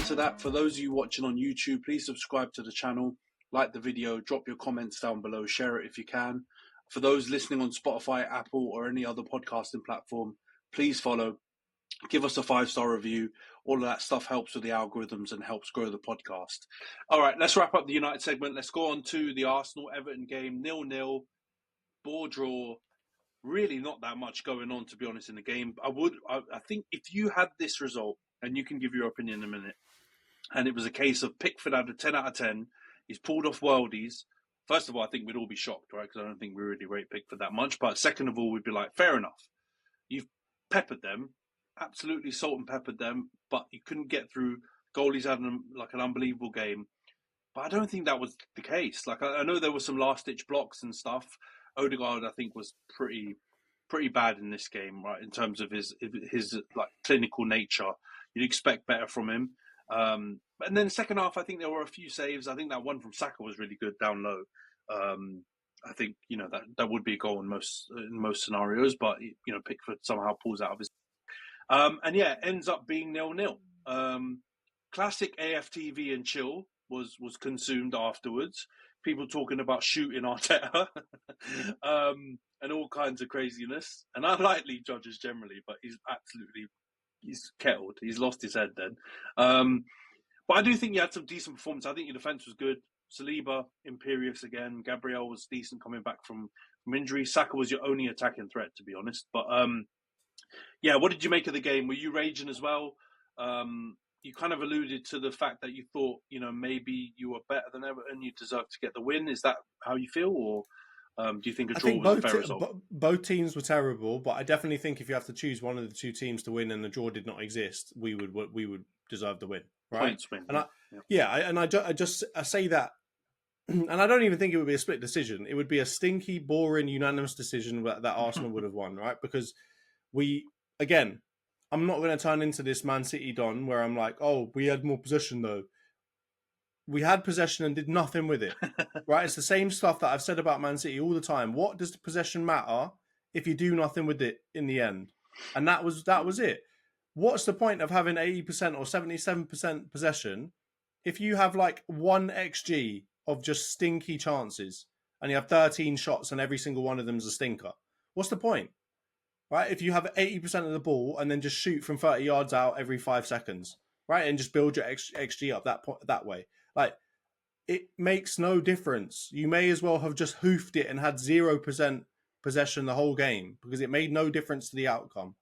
to that, for those of you watching on YouTube, please subscribe to the channel, like the video, drop your comments down below, share it if you can. For those listening on Spotify, Apple, or any other podcasting platform, please follow. Give us a 5-star review. All of that stuff helps with the algorithms and helps grow the podcast. All right, let's wrap up the United segment. Let's go on to the Arsenal-Everton game. 0-0, ball draw. Really not that much going on, to be honest, in the game. I think if you had this result, and you can give your opinion in a minute, and it was a case of Pickford had a 10 out of 10, he's pulled off worldies. First of all, I think we'd all be shocked, right? Because I don't think we really rate Pickford that much. But second of all, we'd be like, fair enough. You've peppered them, absolutely salt and peppered them, but you couldn't get through. Goalie's had an unbelievable game. But I don't think that was the case. Like, I know there were some last-ditch blocks and stuff. Odegaard, I think, was pretty bad in this game, right? In terms of his like clinical nature, you'd expect better from him. And then second half, I think there were a few saves. I think that one from Saka was really good down low. I think that would be a goal in most scenarios, but Pickford somehow pulls out of his. Ends up being 0-0. Classic AFTV and chill was consumed afterwards. People talking about shooting Arteta and all kinds of craziness. And I like Lee Judges generally, but he's kettled. He's lost his head then. But I do think you had some decent performance. I think your defence was good. Saliba, imperious again. Gabriel was decent coming back from injury. Saka was your only attacking threat, to be honest. But what did you make of the game? Were you raging as well? You kind of alluded to the fact that you thought, maybe you were better than Everton, you deserved to get the win. Is that how you feel, or do you think a draw was a fair result? Both teams were terrible, but I definitely think if you have to choose one of the two teams to win and the draw did not exist, we would deserve the win, right? Points win. And I say that, and I don't even think it would be a split decision. It would be a stinky, boring, unanimous decision that Arsenal would have won, right? Because I'm not going to turn into this Man City Don where I'm like, oh, we had more possession though. We had possession and did nothing with it, right? It's the same stuff that I've said about Man City all the time. What does the possession matter if you do nothing with it in the end? And that was it. What's the point of having 80% or 77% possession if you have like 1 XG of just stinky chances and you have 13 shots and every single one of them is a stinker? What's the point? Right, if you have 80% of the ball and then just shoot from 30 yards out every 5 seconds, right, and just build your XG up that way, like it makes no difference. You may as well have just hoofed it and had 0% possession the whole game because it made no difference to the outcome.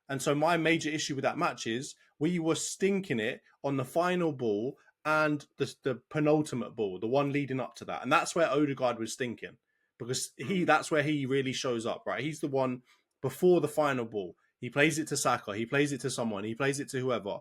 And so my major issue with that match is we were stinking it on the final ball and the penultimate ball, the one leading up to that, and that's where Odegaard was stinking because that's where he really shows up, right? He's the one. Before the final ball, he plays it to Saka, he plays it to someone, he plays it to whoever,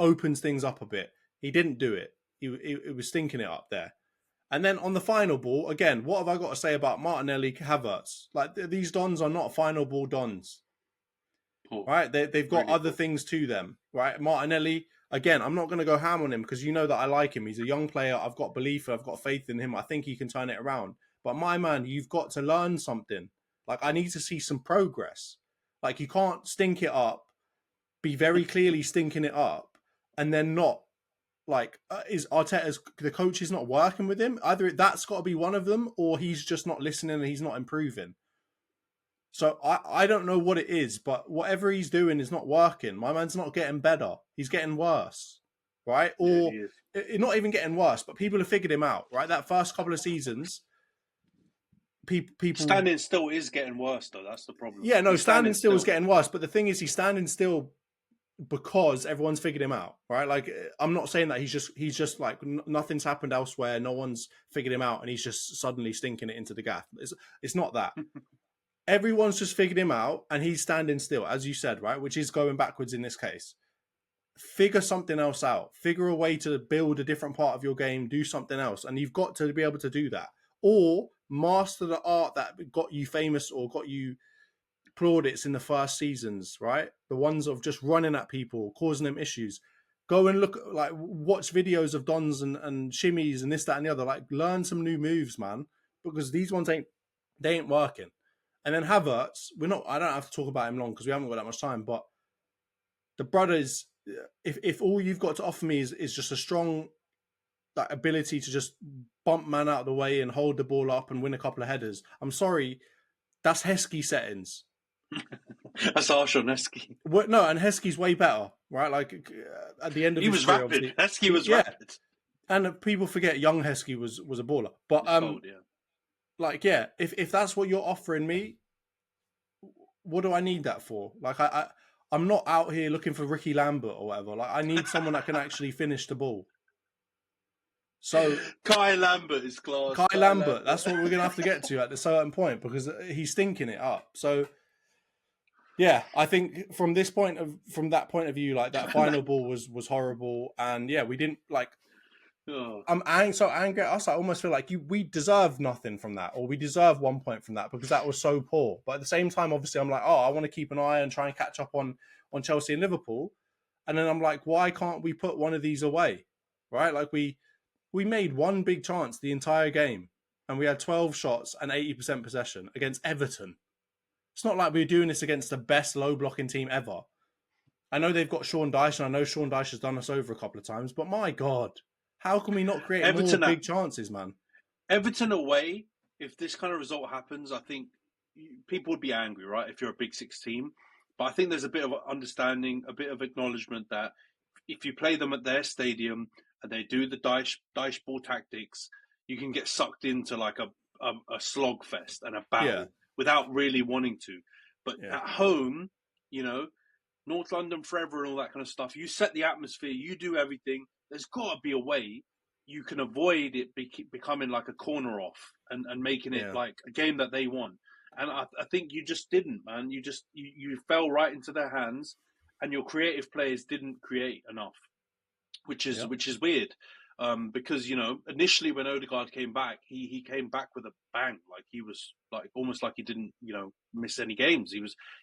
opens things up a bit. He didn't do it. He was stinking it up there. And then on the final ball, again, what have I got to say about Martinelli, Havertz? Like, these Dons are not final ball Dons. Right? They've got other things to them. Right? Martinelli, again, I'm not going to go ham on him because you know that I like him. He's a young player. I've got belief. I've got faith in him. I think he can turn it around. But my man, you've got to learn something. Like, I need to see some progress. Like, you can't stink it up, be very clearly stinking it up, and then not, like, is Arteta's, the coach is not working with him? Either that's got to be one of them, or he's just not listening and he's not improving. So I don't know what it is, but whatever he's doing is not working. My man's not getting better. He's getting worse, right? Or not even getting worse, but people have figured him out, right? That first couple of seasons... People standing still is getting worse, though. That's the problem. Yeah, no, standing still is getting worse. But the thing is, he's standing still because everyone's figured him out, right? Like, I'm not saying that he's just like nothing's happened elsewhere. No one's figured him out, and he's just suddenly stinking it into the gaff. It's not that. Everyone's just figured him out, and he's standing still, as you said, right? Which is going backwards in this case. Figure something else out. Figure a way to build a different part of your game. Do something else, and you've got to be able to do that. Or master the art that got you famous or got you plaudits in the first seasons, right? The ones of just running at people, causing them issues. Go and look, like, watch videos of Dons and shimmies and this, that, and the other. Like, learn some new moves, man, because these ones ain't working. And then Havertz, I don't have to talk about him long because we haven't got that much time, but the brother is if all you've got to offer me is just a strong that ability to just bump man out of the way and hold the ball up and win a couple of headers, I'm sorry, that's Heskey settings. That's harsh on Heskey. No, and Heskey's way better, right? Like at the end of he his was career, rapid. Heskey was rapid. And people forget young Heskey was a baller. But cold, yeah. Like yeah, if that's what you're offering me, what do I need that for? Like I'm not out here looking for Ricky Lambert or whatever. Like I need someone that can actually finish the ball. So Kai Lambert is class. Kai Lambert, that's what we're gonna have to get to at a certain point because he's stinking it up. So yeah, I think from that point of view, like that final ball was horrible, and yeah, we didn't like. Oh. I'm so angry at us. I almost feel like we deserve nothing from that, or we deserve 1 point from that because that was so poor. But at the same time, obviously, I'm like, oh, I want to keep an eye and try and catch up on Chelsea and Liverpool, and then I'm like, why can't we put one of these away, right? Like we made one big chance the entire game, and we had 12 shots and 80% possession against Everton. It's not like we're doing this against the best low blocking team ever. I know they've got Sean Dyche, and I know Sean Dyche has done us over a couple of times, but my God, how can we not create Everton more big chances, man? Everton away, if this kind of result happens, I think people would be angry, right, if you're a Big Six team. But I think there's a bit of understanding, a bit of acknowledgement that if you play them at their stadium and they do the Dyche ball tactics, you can get sucked into like a slog fest and a battle without really wanting to. But at home, you know, North London forever and all that kind of stuff, you set the atmosphere, you do everything. There's got to be a way you can avoid it becoming like a corner off and making it like a game that they want. And I think you just didn't, man. You fell right into their hands, and your creative players didn't create enough, which is weird. Because, you know, initially when Odegaard came back, he came back with a bang. Like he was like almost like he didn't, you know, miss any games.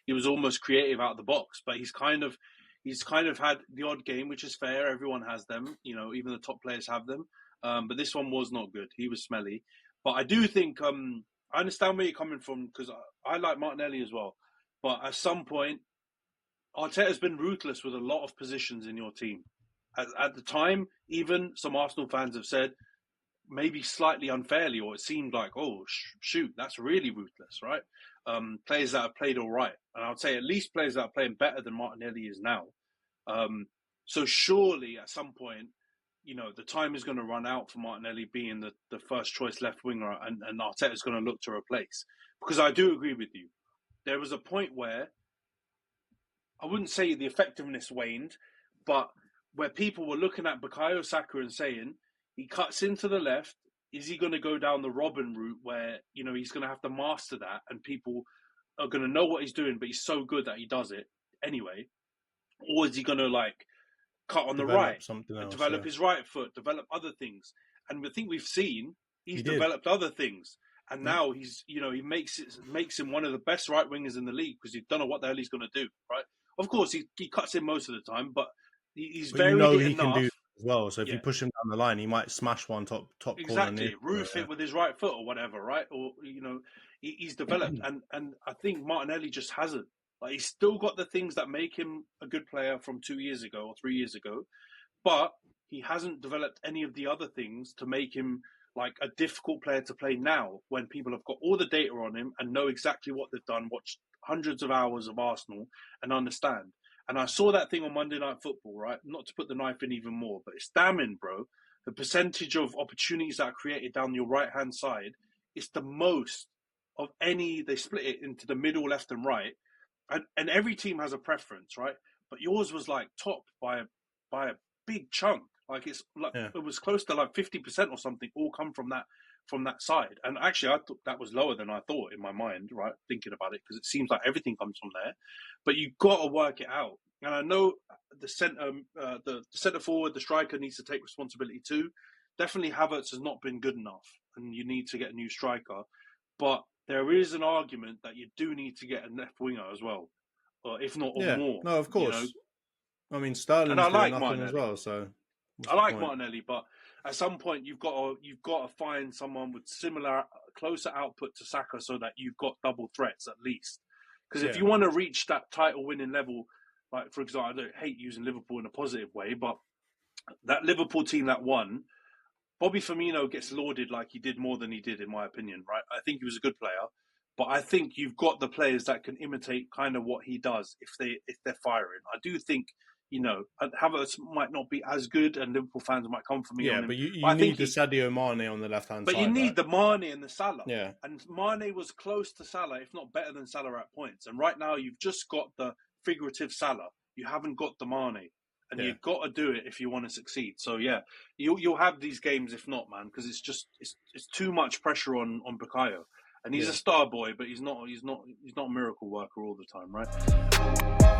He was almost creative out of the box, but he's kind of had the odd game, which is fair. Everyone has them, you know, even the top players have them. But this one was not good. He was smelly. But I do think I understand where you're coming from because I like Martinelli as well. But at some point, Arteta's been ruthless with a lot of positions in your team. At the time, even some Arsenal fans have said, maybe slightly unfairly, or it seemed like, oh, shoot, that's really ruthless, right? Players that have played all right. And I would say at least players that are playing better than Martinelli is now. So surely at some point, you know, the time is going to run out for Martinelli being the first choice left winger and Arteta is going to look to replace. Because I do agree with you. There was a point where I wouldn't say the effectiveness waned, but where people were looking at Bukayo Saka and saying, he cuts into the left, is he going to go down the Robin route where, you know, he's going to have to master that and people are going to know what he's doing, but he's so good that he does it anyway? Or is he going to, like, cut on the right, develop his right foot, develop other things? And I think we've seen he's developed other things. And now he's, you know, he makes him one of the best right wingers in the league because you don't know what the hell he's going to do, right? Of course, he cuts in most of the time, but he's very he enough. Can do as well. So if you push him down the line, he might smash one top exactly corner. Roof it with his right foot or whatever, right? Or, you know, he's developed, and I think Martinelli just hasn't. Like, he's still got the things that make him a good player from 2 years ago or 3 years ago, but he hasn't developed any of the other things to make him like a difficult player to play now when people have got all the data on him and know exactly what they've done, watched hundreds of hours of Arsenal and understand. And I saw that thing on Monday Night Football, right? Not to put the knife in even more, but it's damning, bro. The percentage of opportunities that are created down your right-hand side is the most of any. They split it into the middle, left and right. And every team has a preference, right? But yours was like top by a big chunk. Like it's like it was close to like 50% or something all come from that side. And actually, I thought that was lower than I thought in my mind, right? Thinking about it, because it seems like everything comes from there. But you've got to work it out. And I know the centre forward, the striker needs to take responsibility too. Definitely Havertz has not been good enough, and you need to get a new striker. But there is an argument that you do need to get a left winger as well, or if not more. No, of course. You know? I mean, Sterling's doing nothing Martinelli as well, so I like Martinelli, but at some point you've got to find someone with similar, closer output to Saka, so that you've got double threats at least. Because if you want to reach that title-winning level, like, for example, I don't hate using Liverpool in a positive way, but that Liverpool team that won, Bobby Firmino gets lauded like he did more than he did, in my opinion, right? I think he was a good player, but I think you've got the players that can imitate kind of what he does if they're firing. I do think, you know, Havertz might not be as good, and Liverpool fans might come for me on him. But you need the Sadio Mane on the left-hand side. But you need the Mane and the Salah. Yeah. And Mane was close to Salah, if not better than Salah at points. And right now, you've just got the figurative Salah. You haven't got the Mane. And you've got to do it if you want to succeed. So, yeah, you'll have these games if not, man, because it's too much pressure on Bukayo. And he's a star boy, but he's not a miracle worker all the time, right?